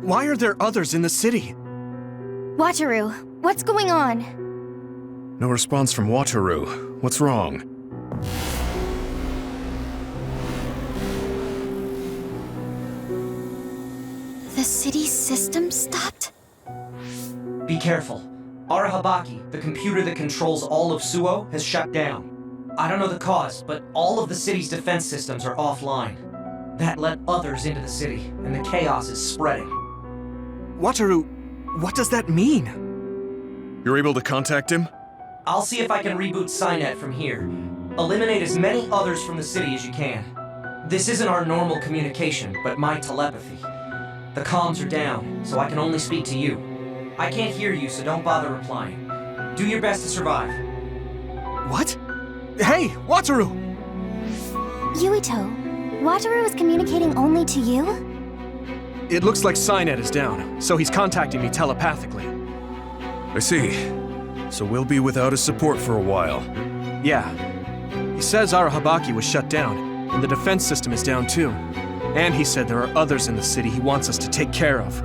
Why are there others in the city? Wataru, what's going on? No response from Wataru. What's wrong? The city system stopped? Be careful. Arahabaki, the computer that controls all of Suo, has shut down. I don't know the cause, but all of the city's defense systems are offline. That let others into the city, and the chaos is spreading. Wataru, what does that mean? You're able to contact him? I'll see if I can reboot Cynet from here. Eliminate as many others from the city as you can. This isn't our normal communication, but my telepathy. The comms are down, so I can only speak to you. I can't hear you, so don't bother replying. Do your best to survive. What? Hey, Wataru! Yuito, Wataru is communicating only to you? It looks like Cynet is down, so he's contacting me telepathically. I see. So we'll be without his support for a while. Yeah. He says Arahabaki was shut down, and the defense system is down too. And he said there are others in the city he wants us to take care of.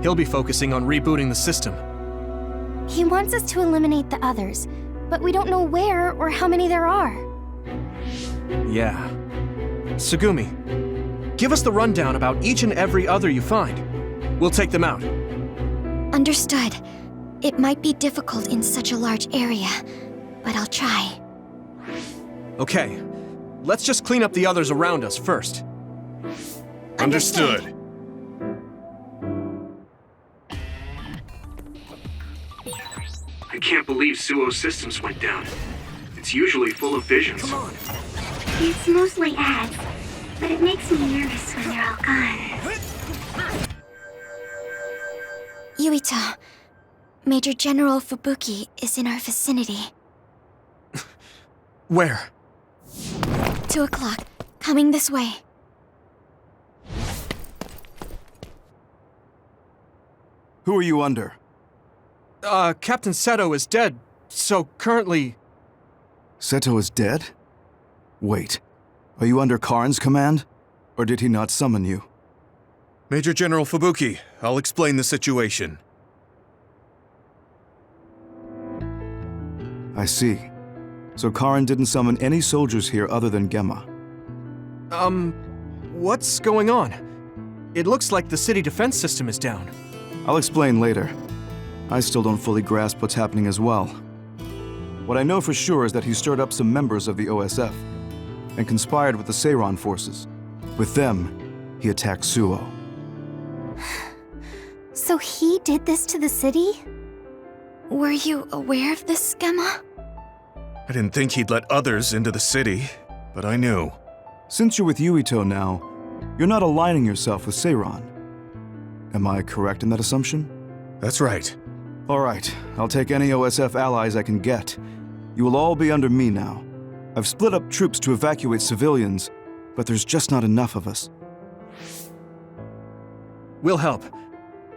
He'll be focusing on rebooting the system. He wants us to eliminate the others, but we don't know where or how many there are. Yeah. Sugumi, give us the rundown about each and every other you find. We'll take them out. Understood. It might be difficult in such a large area, but I'll try. Okay. Let's just clean up the others around us first. Understood. I can't believe Suo's systems went down. It's usually full of visions. Come on. It's mostly ads, but it makes me nervous when they're all gone. Yuito, Major General Fuki is in our vicinity. Where? 2 o'clock, coming this way. Who are you under? Captain Seto is dead, so currently... Seto is dead? Wait, are you under Karen's command? Or did he not summon you? Major General Fuki, I'll explain the situation. I see. So Karen didn't summon any soldiers here other than Gemma. What's going on? It looks like the city defense system is down. I'll explain later. I still don't fully grasp what's happening as well. What I know for sure is that he stirred up some members of the OSF and conspired with the Seiran forces. With them, he attacked Suo. So he did this to the city? Were you aware of this, Gemma? I didn't think he'd let others into the city, but I knew. Since you're with Yuito now, you're not aligning yourself with Seiran. Am I correct in that assumption? That's right. All right, I'll take any OSF allies I can get. You will all be under me now. I've split up troops to evacuate civilians, but there's just not enough of us. We'll help.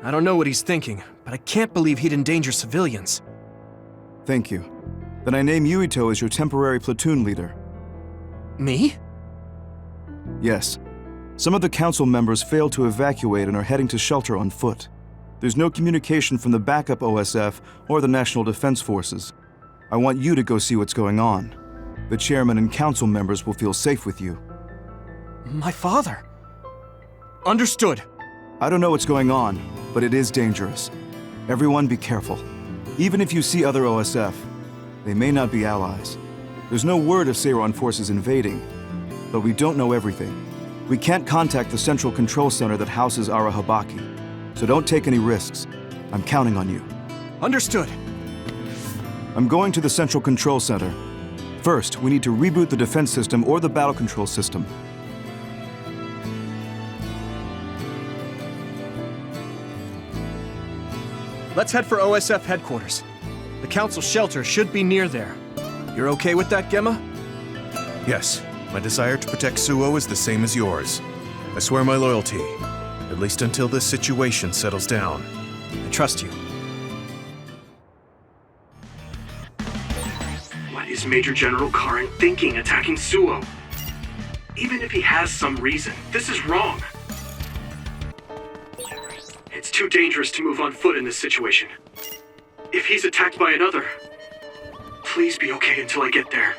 I don't know what he's thinking, but I can't believe he'd endanger civilians. Thank you. Then I name Yuito as your temporary platoon leader. Me? Yes. Some of the council members failed to evacuate and are heading to shelter on foot. There's no communication from the backup OSF or the National Defense Forces. I want you to go see what's going on. The chairman and council members will feel safe with you. My father. Understood. I don't know what's going on, but it is dangerous. Everyone be careful. Even if you see other OSF, they may not be allies. There's no word of Seiran forces invading, but we don't know everything. We can't contact the central control center that houses Arahabaki, so don't take any risks. I'm counting on you. Understood. I'm going to the central control center. First, we need to reboot the defense system or the battle control system. Let's head for OSF headquarters. The council shelter should be near there. You're okay with that, Gemma? Yes, my desire to protect Suo is the same as yours. I swear my loyalty, at least until this situation settles down. I trust you. What is Major General Caren thinking attacking Suo? Even if he has some reason, this is wrong. It's too dangerous to move on foot in this situation. If he's attacked by another, please be okay until I get there.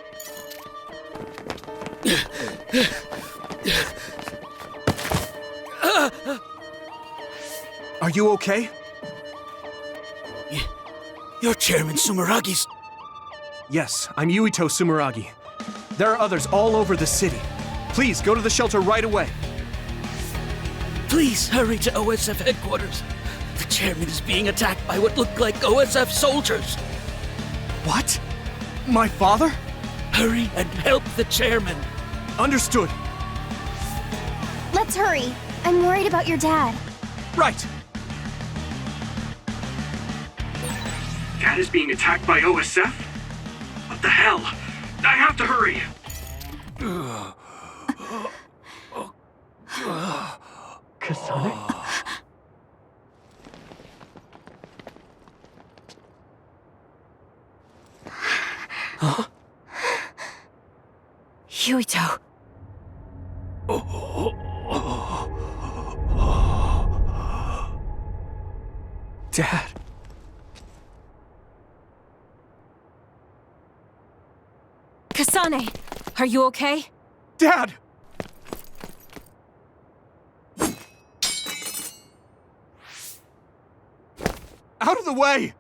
Are you okay? You're Chairman Sumeragi's... Yes, I'm Yuito Sumeragi. There are others all over the city. Please, go to the shelter right away. Please hurry to OSF headquarters. The chairman is being attacked by what look like OSF soldiers. What? My father? Hurry and help the chairman. Understood. Let's hurry. I'm worried about your dad. Right. Dad is being attacked by OSF? What the hell? I have to hurry! Kasane? Yuito. Dad. Kasane, are you okay? Dad! Out of the way!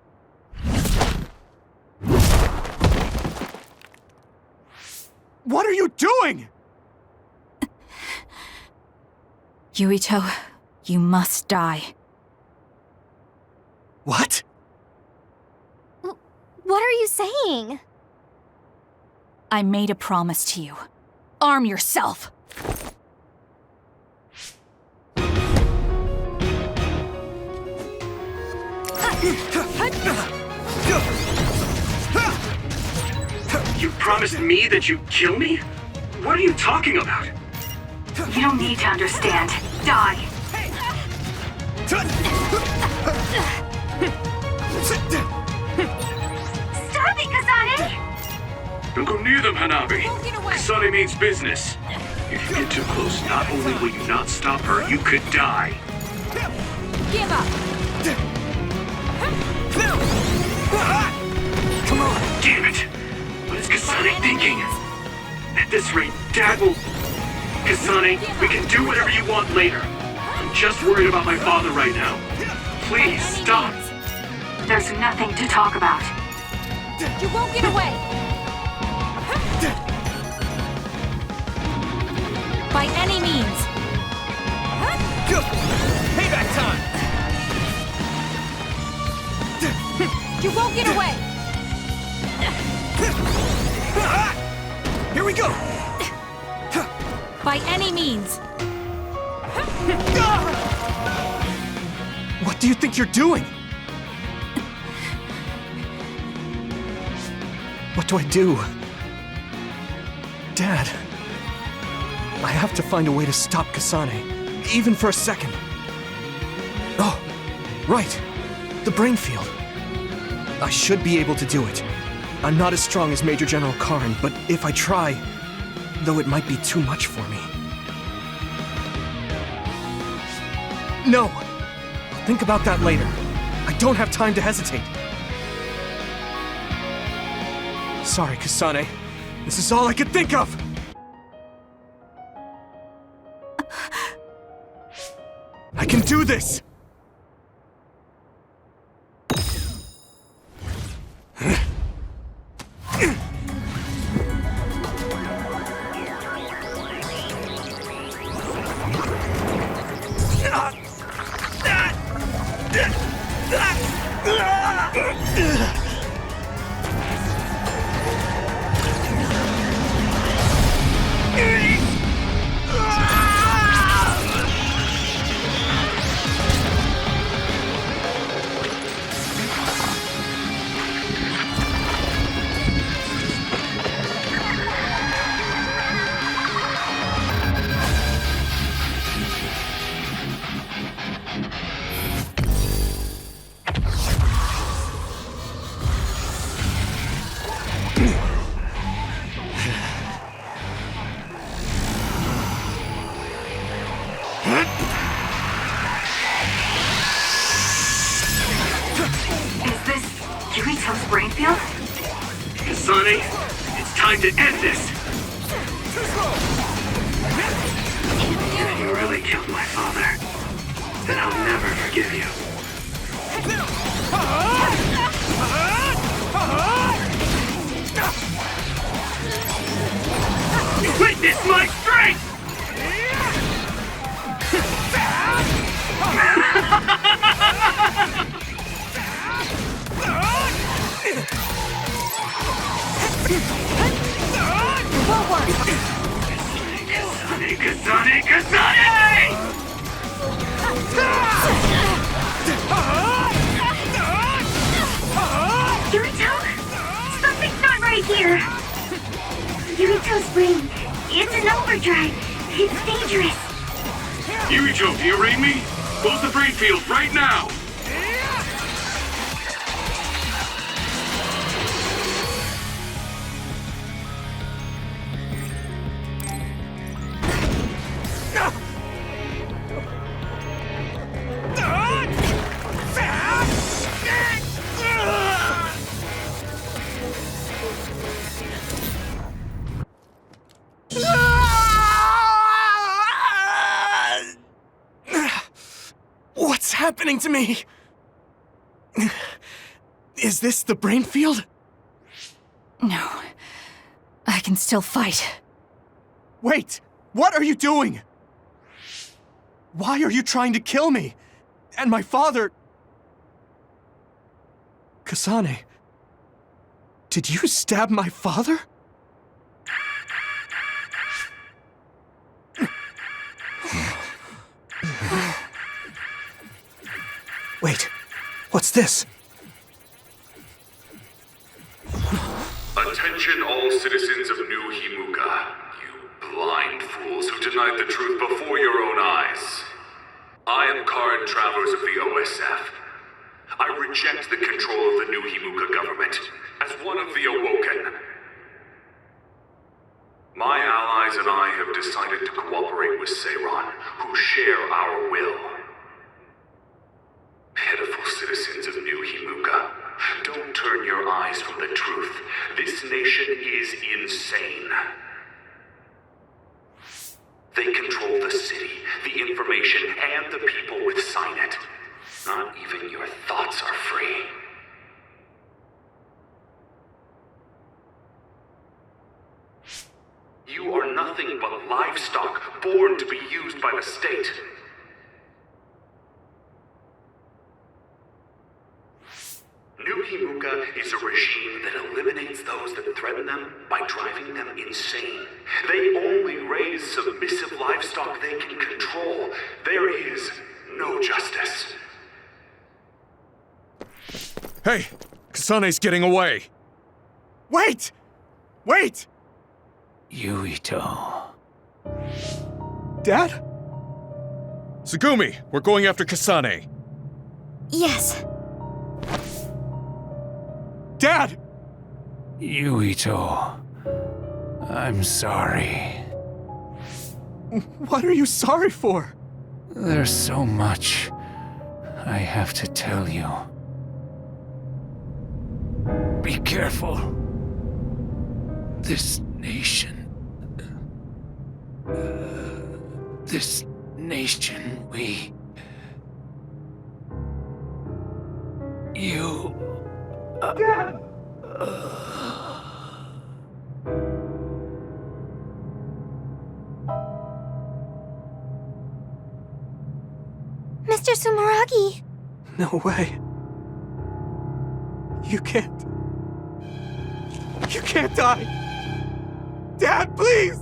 What are you doing? Yuito, you must die. What? What are you saying? I made a promise to you. Arm yourself! You promised me that you'd kill me? What are you talking about? You don't need to understand. Die. Stop it, Kasane! Don't go near them, Hanabi. Kasane means business. If you get too close, not only will you not stop her, you could die. Give up! Come on! Damn it! What is Kasane thinking? At this rate, Dad will... Kasane, we can do whatever you want later. I'm just worried about my father right now. Please, stop! There's nothing to talk about. You won't get away! By any means! Payback time! You won't get away! Here we go! By any means! What do you think you're doing? What do I do? Dad, I have to find a way to stop Kasane, even for a second. Oh, right. The brain field. I should be able to do it. I'm not as strong as Major General Caren, but if I try, though it might be too much for me. No! I'll think about that later. I don't have time to hesitate. Sorry, Kasane. This is all I could think of! I can do this! field? Kasane, it's time to end this! If you really killed my father, then I'll never forgive you. Witness my strength! Kasane! Yuito? Something's not right here. Yuito's brain. It's an overdrive. It's dangerous. Yuito, do you read me? Close the brain field right now! What's happening to me? Is this the brain field? No. I can still fight. Wait! What are you doing? Why are you trying to kill me? And my father... Kasane, did you stab my father? Wait, what's this? Attention all citizens of New Himuka, you blind fools who denied the truth before your own eyes. I am Caren Travers of the OSF. I reject the control of the New Himuka government as one of the Awoken. My allies and I have decided to cooperate with Seiron, who share our will. Pitiful citizens of New Himuka, don't turn your eyes from the truth. This nation is insane. They control the city, the information, and the people with Signet. Not even your thoughts are free. You are nothing but livestock, born to be used by the state. New Himuka is a regime that eliminates those that threaten them by driving them insane. They only raise submissive livestock they can control. There is no justice. Hey! Kasane's getting away! Wait! Wait! Yuito. Dad? Tsugumi, we're going after Kasane. Yes. Dad! Yuito. I'm sorry. What are you sorry for? There's so much I have to tell you. Be careful. This nation... You... Dad! Mr. Sumeragi! No way. You can't die! Dad, please!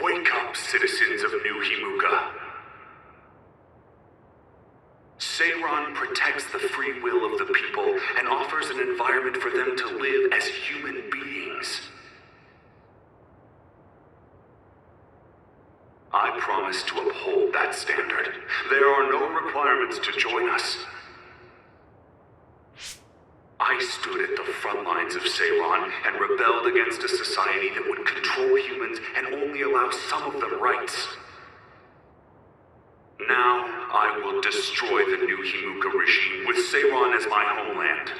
Wake up, citizens of New Himuka. Seiron protects the free will of the people and offers an environment for them to live as human beings. I promise to uphold that standard. There are no requirements to join us. I stood at the front lines of Seiron and rebelled against a society that would control humans and only allow some of them rights. Now, I will destroy the new Himuka regime with Seiron as my homeland.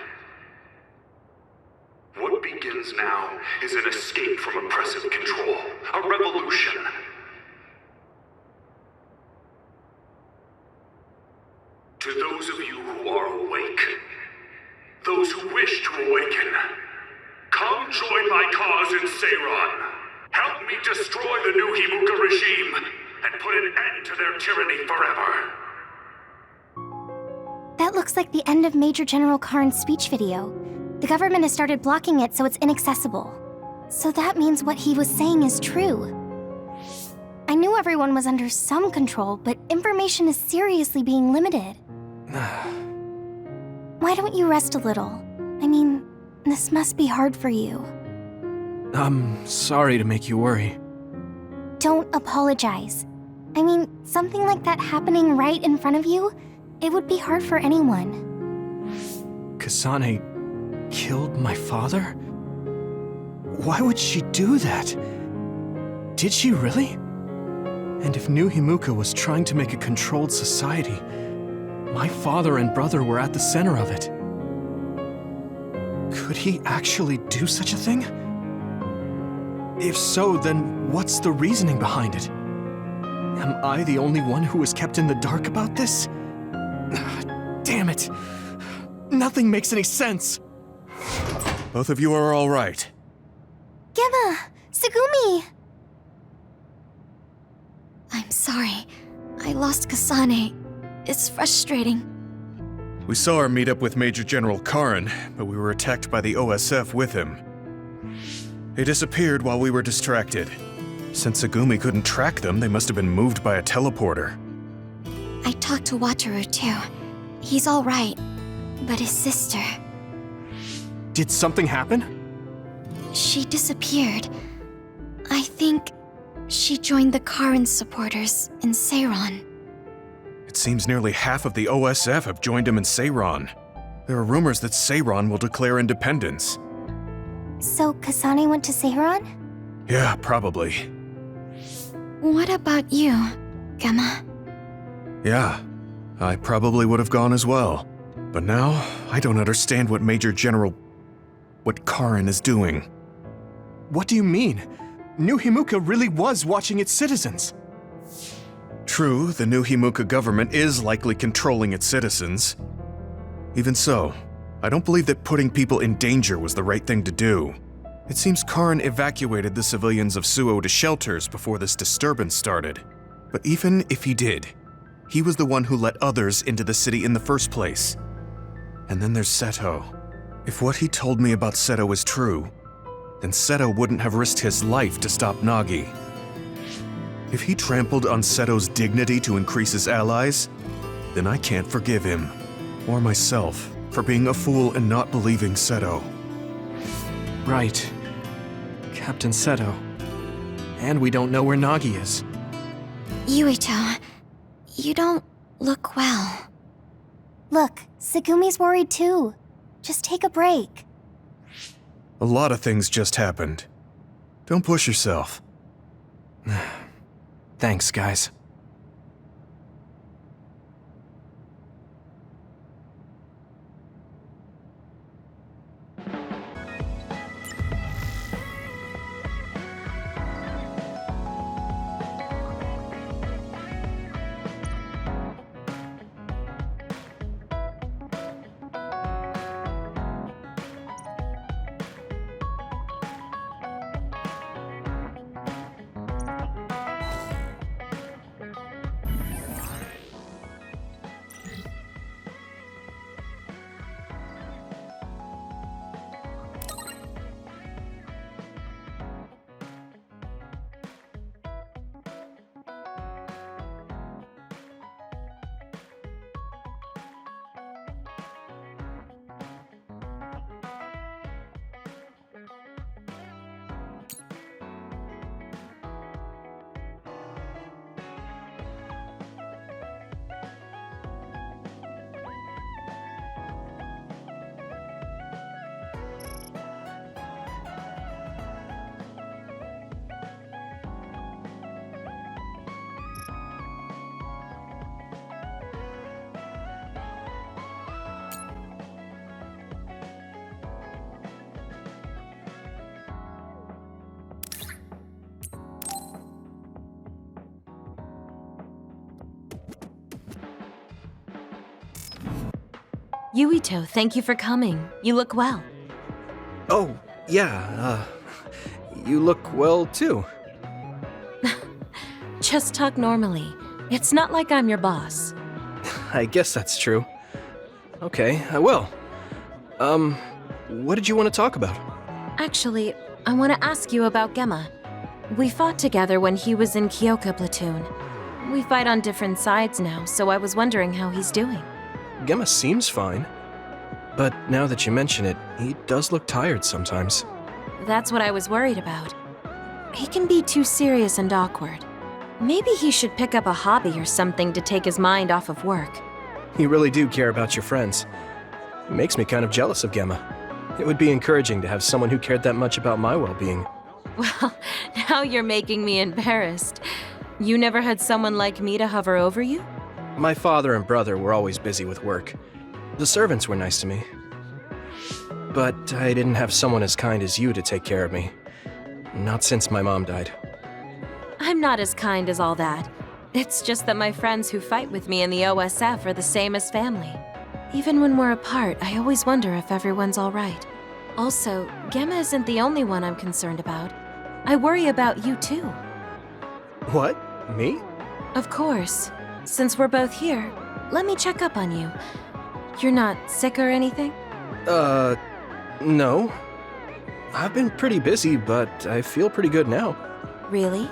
What begins now is an escape from oppressive control, a revolution. To those of you who are awake, those who wish to awaken, come join my cause in Seiron. Help me destroy the new Himuka regime and put an end to their tyranny forever. That looks like the end of Major General Karen's speech video. The government has started blocking it so it's inaccessible. So that means what he was saying is true. I knew everyone was under some control, but information is seriously being limited. Why don't you rest a little? I mean, this must be hard for you. I'm sorry to make you worry. Don't apologize. I mean, something like that happening right in front of you, it would be hard for anyone. Kasane killed my father? Why would she do that? Did she really? And if New Himuka was trying to make a controlled society, my father and brother were at the center of it. Could he actually do such a thing? If so, then what's the reasoning behind it? Am I the only one who was kept in the dark about this? Damn it! Nothing makes any sense! Both of you are all right. Gemma! Tsugumi! I'm sorry. I lost Kasane. It's frustrating. We saw her meet up with Major General Caren, but we were attacked by the OSF with him. They disappeared while we were distracted. Since Tsugumi couldn't track them, they must have been moved by a teleporter. I talked to Wataru too. He's all right. But his sister... Did something happen? She disappeared. I think she joined the Karen supporters in Seiron. It seems nearly half of the OSF have joined him in Seiron. There are rumors that Seiron will declare independence. So Kasane went to Seiron? Yeah, probably. What about you, Gemma? Yeah, I probably would have gone as well. But now, I don't understand what what Caren is doing. What do you mean? New Himuka really was watching its citizens. True, the new Himuka government is likely controlling its citizens. Even so, I don't believe that putting people in danger was the right thing to do. It seems Caren evacuated the civilians of Suo to shelters before this disturbance started. But even if he did, he was the one who let others into the city in the first place. And then there's Seto. If what he told me about Seto is true, then Seto wouldn't have risked his life to stop Nagi. If he trampled on Seto's dignity to increase his allies, then I can't forgive him, or myself, for being a fool and not believing Seto. Right. Captain Seto. And we don't know where Nagi is. Yuito, you don't look well. Look, Tsugumi's worried too. Just take a break. A lot of things just happened. Don't push yourself. Thanks, guys. Yuito, thank you for coming. You look well. Oh, yeah, you look well too. Just talk normally. It's not like I'm your boss. I guess that's true. Okay, I will. What did you want to talk about? Actually, I want to ask you about Gemma. We fought together when he was in Kyoka Platoon. We fight on different sides now, so I was wondering how he's doing. Gemma seems fine. But now that you mention it, he does look tired sometimes. That's what I was worried about. He can be too serious and awkward. Maybe he should pick up a hobby or something to take his mind off of work. You really do care about your friends. It makes me kind of jealous of Gemma. It would be encouraging to have someone who cared that much about my well-being. Well, now you're making me embarrassed. You never had someone like me to hover over you? My father and brother were always busy with work. The servants were nice to me. But I didn't have someone as kind as you to take care of me. Not since my mom died. I'm not as kind as all that. It's just that my friends who fight with me in the OSF are the same as family. Even when we're apart, I always wonder if everyone's all right. Also, Gemma isn't the only one I'm concerned about. I worry about you too. What? Me? Of course. Since we're both here, let me check up on you. You're not sick or anything? No. I've been pretty busy, but I feel pretty good now. Really?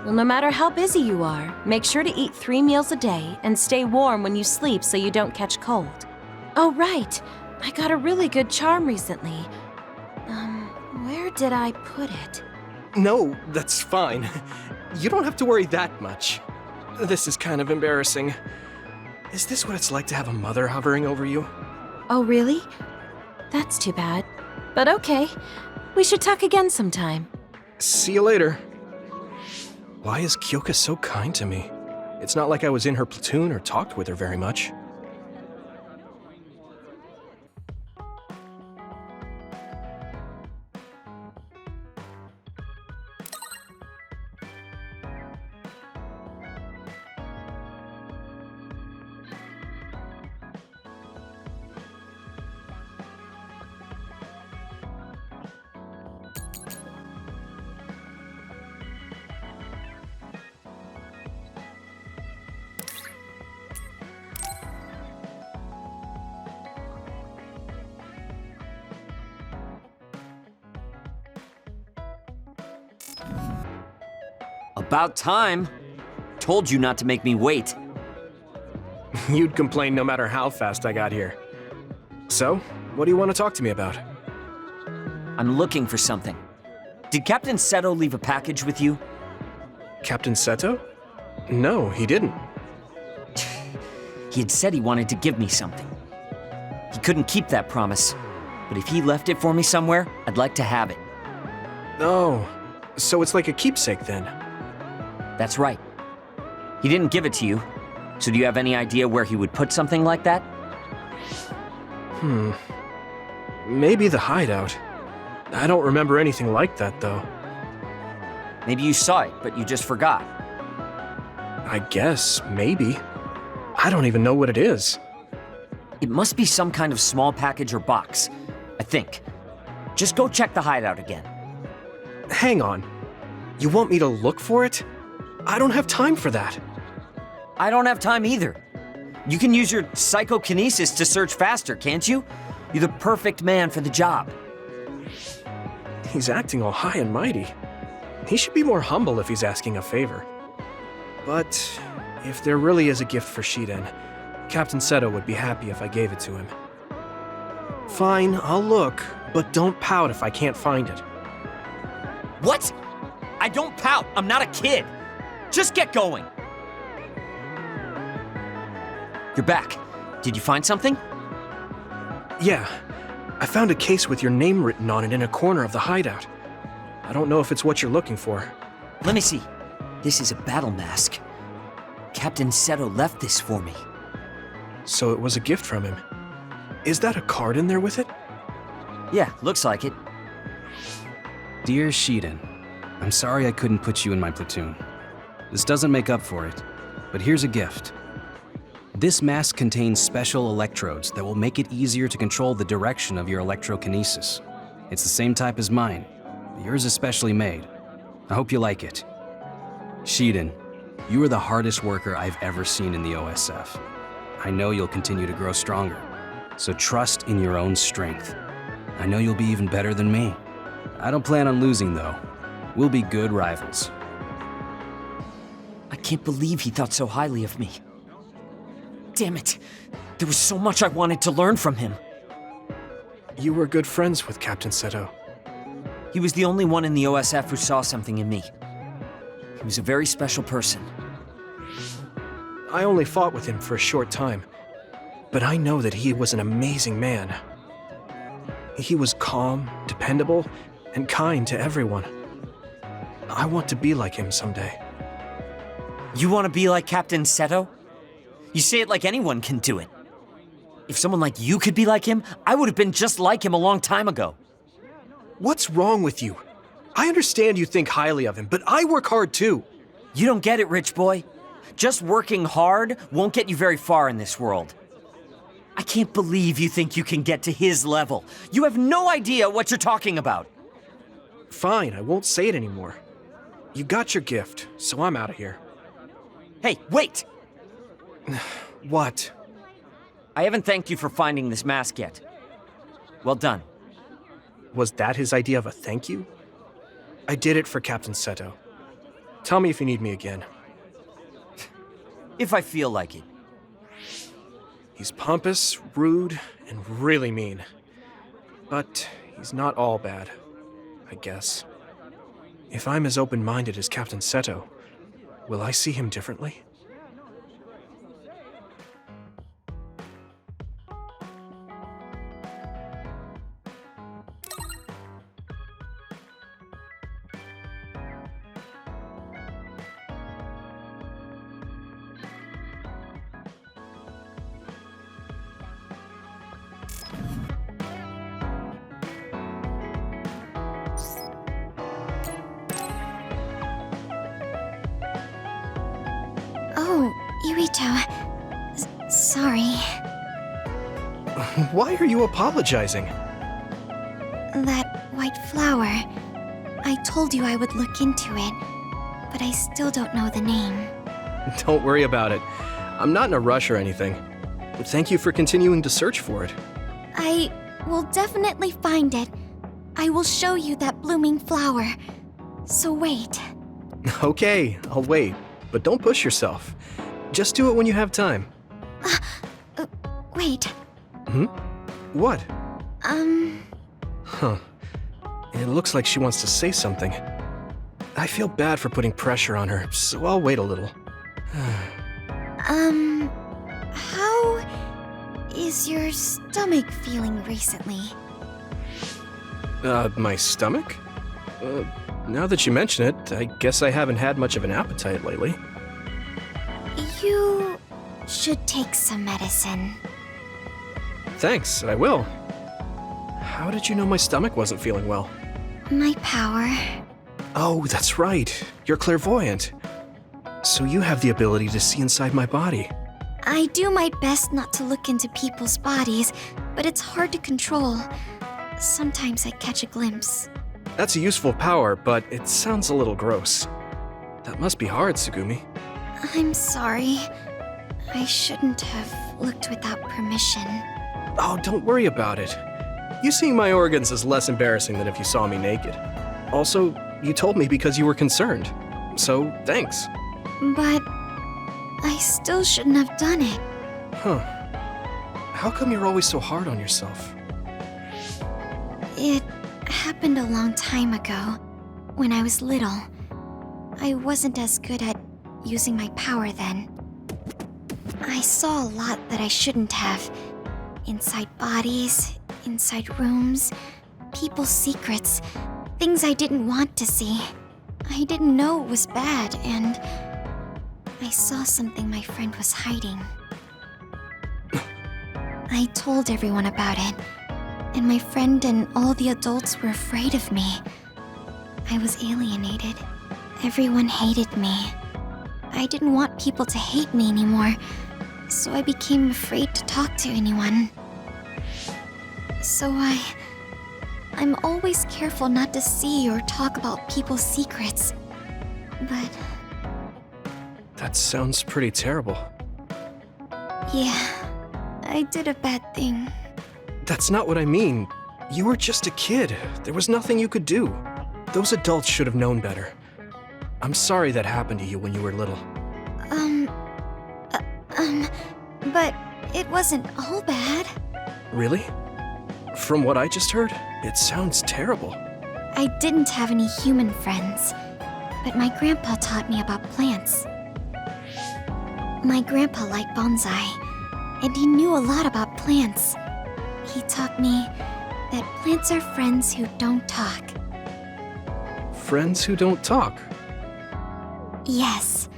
Well, no matter how busy you are, make sure to eat 3 meals a day and stay warm when you sleep so you don't catch cold. Oh, right. I got a really good charm recently. Where did I put it? No, that's fine. You don't have to worry that much. This is kind of embarrassing. Is this what it's like to have a mother hovering over you? Oh, really? That's too bad. But okay. We should talk again sometime. See you later. Why is Kyoka so kind to me? It's not like I was in her platoon or talked with her very much. About time. Told you not to make me wait. You'd complain no matter how fast I got here. So, what do you want to talk to me about? I'm looking for something. Did Captain Seto leave a package with you? Captain Seto? No, he didn't. He had said he wanted to give me something. He couldn't keep that promise, but if he left it for me somewhere, I'd like to have it. Oh, so it's like a keepsake then? That's right. He didn't give it to you, so do you have any idea where he would put something like that? Maybe the hideout. I don't remember anything like that, though. Maybe you saw it, but you just forgot. I guess, maybe. I don't even know what it is. It must be some kind of small package or box, I think. Just go check the hideout again. Hang on. You want me to look for it? I don't have time for that. I don't have time either. You can use your psychokinesis to search faster, can't you? You're the perfect man for the job. He's acting all high and mighty. He should be more humble if he's asking a favor. But if there really is a gift for Shiden, Captain Seto would be happy if I gave it to him. Fine, I'll look, but don't pout if I can't find it. What? I don't pout. I'm not a kid. Just get going. You're back. Did you find something? Yeah. I found a case with your name written on it in a corner of the hideout. I don't know if it's what you're looking for. Let me see. This is a battle mask. Captain Seto left this for me. So it was a gift from him. Is that a card in there with it? Yeah, looks like it. Dear Shiden, I'm sorry I couldn't put you in my platoon. This doesn't make up for it, but here's a gift. This mask contains special electrodes that will make it easier to control the direction of your electrokinesis. It's the same type as mine. Yours is specially made. I hope you like it. Shiden, you are the hardest worker I've ever seen in the OSF. I know you'll continue to grow stronger, so trust in your own strength. I know you'll be even better than me. I don't plan on losing, though. We'll be good rivals. I can't believe he thought so highly of me. Damn it! There was so much I wanted to learn from him. You were good friends with Captain Seto. He was the only one in the OSF who saw something in me. He was a very special person. I only fought with him for a short time, but I know that he was an amazing man. He was calm, dependable, and kind to everyone. I want to be like him someday. You want to be like Captain Seto? You say it like anyone can do it. If someone like you could be like him, I would have been just like him a long time ago. What's wrong with you? I understand you think highly of him, but I work hard too. You don't get it, rich boy. Just working hard won't get you very far in this world. I can't believe you think you can get to his level. You have no idea what you're talking about. Fine, I won't say it anymore. You got your gift, so I'm out of here. Hey, wait! What? I haven't thanked you for finding this mask yet. Well done. Was that his idea of a thank you? I did it for Captain Seto. Tell me if you need me again. If I feel like it. He's pompous, rude, and really mean. But he's not all bad, I guess. If I'm as open-minded as Captain Seto, will I see him differently? Oh, Yuito. Sorry. Why are you apologizing? That white flower. I told you I would look into it, but I still don't know the name. Don't worry about it. I'm not in a rush or anything. Thank you for continuing to search for it. I will definitely find it. I will show you that blooming flower. So wait. Okay, I'll wait. But don't push yourself. Just do it when you have time. Wait. What? Huh. It looks like she wants to say something. I feel bad for putting pressure on her, so I'll wait a little. How is your stomach feeling recently? My stomach? Now that you mention it, I guess I haven't had much of an appetite lately. You should take some medicine. Thanks, I will. How did you know my stomach wasn't feeling well? My power. Oh, that's right. You're clairvoyant. So you have the ability to see inside my body. I do my best not to look into people's bodies, but it's hard to control. Sometimes I catch a glimpse. That's a useful power, but it sounds a little gross. That must be hard, Tsugumi. I'm sorry. I shouldn't have looked without permission. Oh, don't worry about it. You seeing my organs is less embarrassing than if you saw me naked. Also, you told me because you were concerned. So, thanks. But I still shouldn't have done it. Huh. How come you're always so hard on yourself? It happened a long time ago, when I was little. I wasn't as good at using my power then. I saw a lot that I shouldn't have. Inside bodies, inside rooms, people's secrets, things I didn't want to see. I didn't know it was bad, and I saw something my friend was hiding. I told everyone about it, and my friend and all the adults were afraid of me. I was alienated. Everyone hated me. I didn't want people to hate me anymore, so I became afraid to talk to anyone. So I'm always careful not to see or talk about people's secrets. But That sounds pretty terrible. yeah, I did a bad thing. That's not what I mean. You were just a kid. There was nothing you could do. Those adults should have known better. I'm sorry that happened to you when you were little. But it wasn't all bad. Really? From what I just heard, it sounds terrible. I didn't have any human friends, but my grandpa taught me about plants. My grandpa liked bonsai, and he knew a lot about plants. He taught me that plants are friends who don't talk. Friends who don't talk. Yes.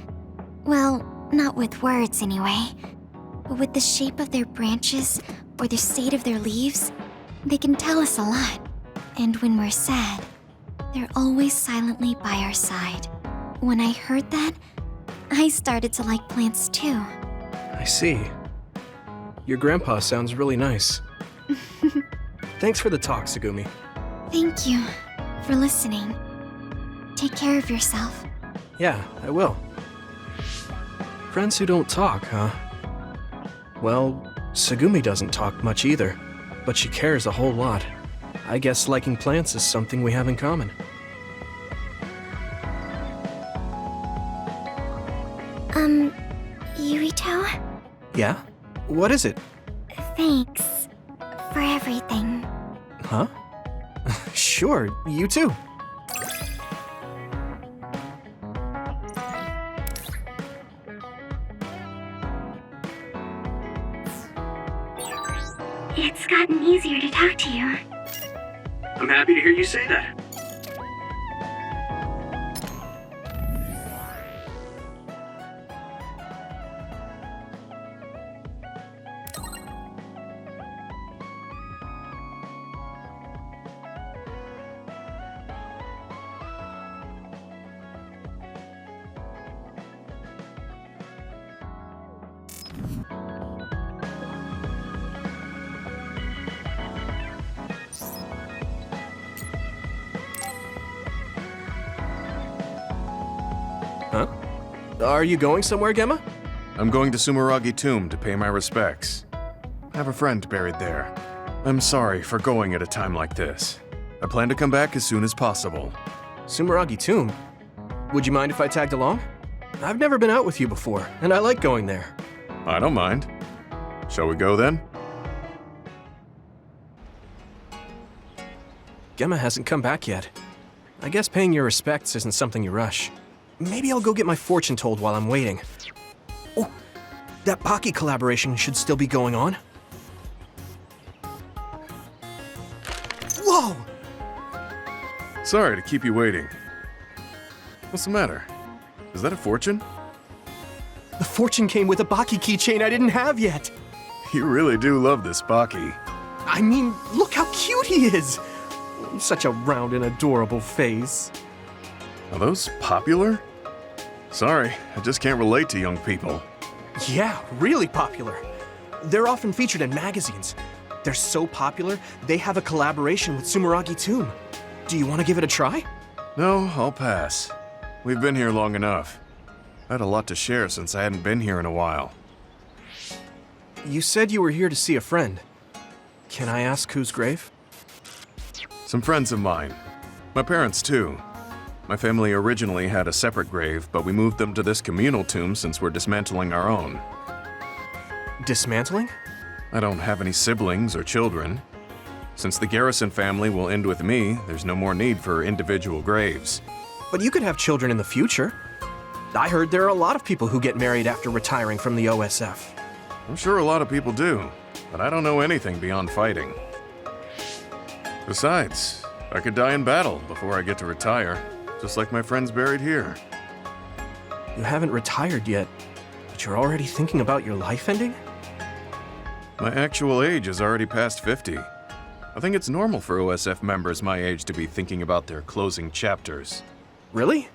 Well, not with words anyway, but with the shape of their branches or the state of their leaves. They can tell us a lot. And when we're sad, they're always silently by our side. When I heard that, I started to like plants too. I see. Your grandpa sounds really nice. Thanks for the talk, Tsugumi. Thank you for listening. Take care of yourself. Yeah, I will. Friends who don't talk, huh? Well, Tsugumi doesn't talk much either, but she cares a whole lot. I guess liking plants is something we have in common. Yuito? Yeah? What is it? Thanks for everything. Huh? Sure, you too. It's gotten easier to talk to you. I'm happy to hear you say that. Huh? Are you going somewhere, Gemma? I'm going to Sumeragi Tomb to pay my respects. I have a friend buried there. I'm sorry for going at a time like this. I plan to come back as soon as possible. Sumeragi Tomb? Would you mind if I tagged along? I've never been out with you before, and I like going there. I don't mind. Shall we go then? Gemma hasn't come back yet. I guess paying your respects isn't something you rush. Maybe I'll go get my fortune told while I'm waiting. Oh, that Pocky collaboration should still be going on. Whoa! Sorry to keep you waiting. What's the matter? Is that a fortune? The fortune came with a Baki keychain I didn't have yet. You really do love this Baki. I mean, look how cute he is! Such a round and adorable face. Are those popular? Sorry, I just can't relate to young people. Yeah, really popular. They're often featured in magazines. They're so popular, they have a collaboration with Sumeragi Tomb. Do you want to give it a try? No, I'll pass. We've been here long enough. I had a lot to share since I hadn't been here in a while. You said you were here to see a friend. Can I ask whose grave? Some friends of mine. My parents, too. My family originally had a separate grave, but we moved them to this communal tomb since we're dismantling our own. Dismantling? I don't have any siblings or children. Since the Garrison family will end with me, there's no more need for individual graves. But you could have children in the future. I heard there are a lot of people who get married after retiring from the OSF. I'm sure a lot of people do, but I don't know anything beyond fighting. Besides, I could die in battle before I get to retire, just like my friends buried here. You haven't retired yet, but you're already thinking about your life ending? My actual age is already past 50. I think it's normal for OSF members my age to be thinking about their closing chapters. Really?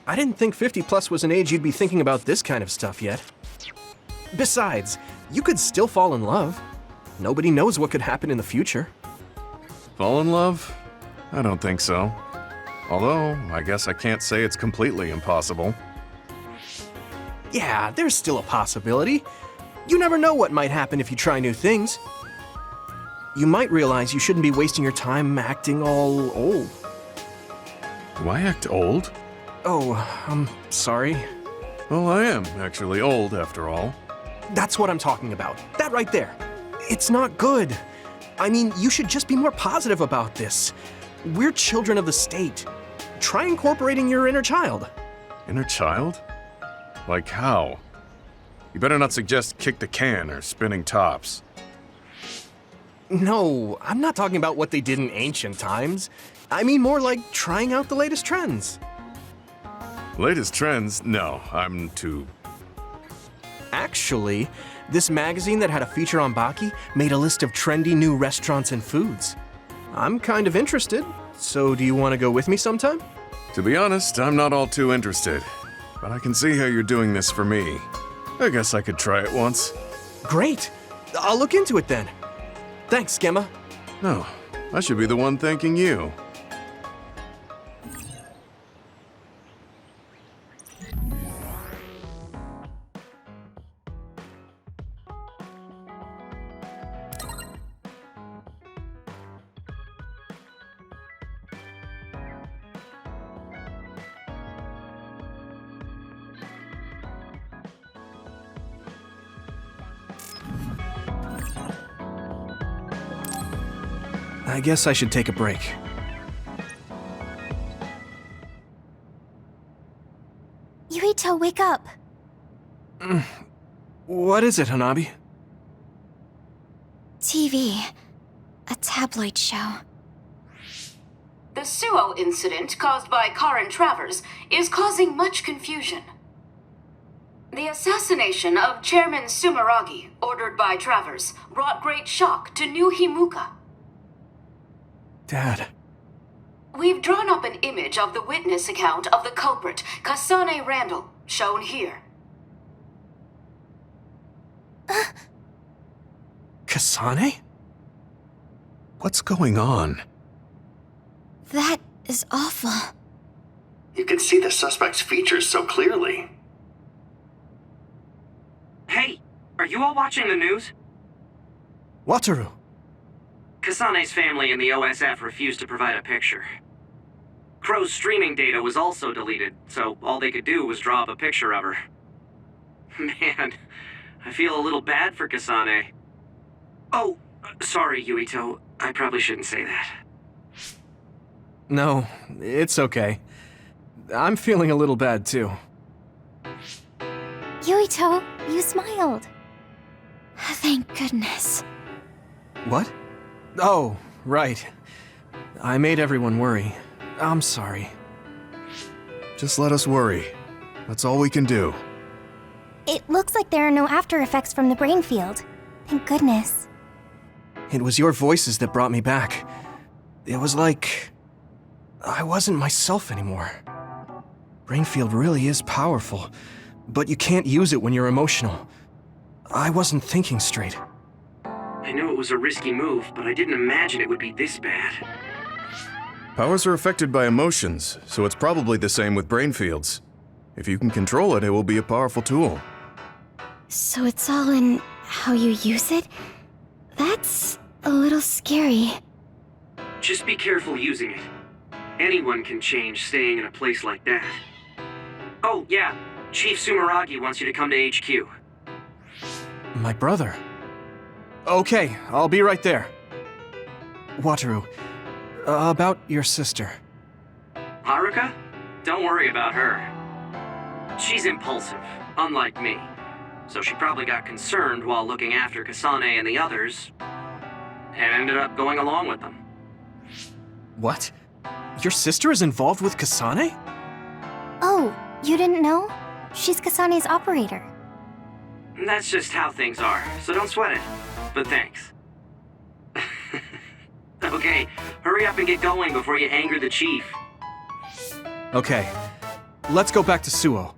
I didn't think 50 plus was an age you'd be thinking about this kind of stuff yet. Besides, you could still fall in love. Nobody knows what could happen in the future. Fall in love? I don't think so. Although, I guess I can't say it's completely impossible. Yeah, there's still a possibility. You never know what might happen if you try new things. You might realize you shouldn't be wasting your time acting all old. Do I act old? Oh, I'm sorry. Well, I am actually old, after all. That's what I'm talking about. That right there. It's not good. I mean, you should just be more positive about this. We're children of the state. Try incorporating your inner child. Inner child? Like how? You better not suggest kick the can or spinning tops. No, I'm not talking about what they did in ancient times. I mean more like trying out the latest trends. Latest trends? No, I'm too... Actually, this magazine that had a feature on Baki made a list of trendy new restaurants and foods. I'm kind of interested, so do you want to go with me sometime? To be honest, I'm not all too interested. But I can see how you're doing this for me. I guess I could try it once. Great! I'll look into it then. Thanks, Gemma. No, I should be the one thanking you. I guess I should take a break. Yuito, wake up! What is it, Hanabi? TV. A tabloid show. The Suo incident caused by Caren Travers is causing much confusion. The assassination of Chairman Sumeragi, ordered by Travers, brought great shock to New Himuka. Dad. We've drawn up an image of the witness account of the culprit, Kasane Randall, shown here. Kasane? What's going on? That is awful. You can see the suspect's features so clearly. Hey, are you all watching the news? Wataru. Kasane's family and the OSF refused to provide a picture. Crow's streaming data was also deleted, so all they could do was draw up a picture of her. Man, I feel a little bad for Kasane. Oh, sorry, Yuito. I probably shouldn't say that. No, it's okay. I'm feeling a little bad too. Yuito, you smiled. Thank goodness. What? Oh, right. I made everyone worry. I'm sorry. Just let us worry. That's all we can do. It looks like there are no after effects from the brain field. Thank goodness. It was your voices that brought me back. It was like... I wasn't myself anymore. Brainfield really is powerful, but you can't use it when you're emotional. I wasn't thinking straight. I knew it was a risky move, but I didn't imagine it would be this bad. Powers are affected by emotions, so it's probably the same with brain fields. If you can control it, it will be a powerful tool. So it's all in how you use it? That's a little scary. Just be careful using it. Anyone can change staying in a place like that. Oh, yeah. Chief Sumeragi wants you to come to HQ. My brother. Okay, I'll be right there. Wataru, about your sister. Haruka? Don't worry about her. She's impulsive, unlike me. So she probably got concerned while looking after Kasane and the others, and ended up going along with them. What? Your sister is involved with Kasane? Oh, you didn't know? She's Kasane's operator. That's just how things are, so don't sweat it. But thanks. Okay, hurry up and get going before you anger the chief. Okay, let's go back to Suo.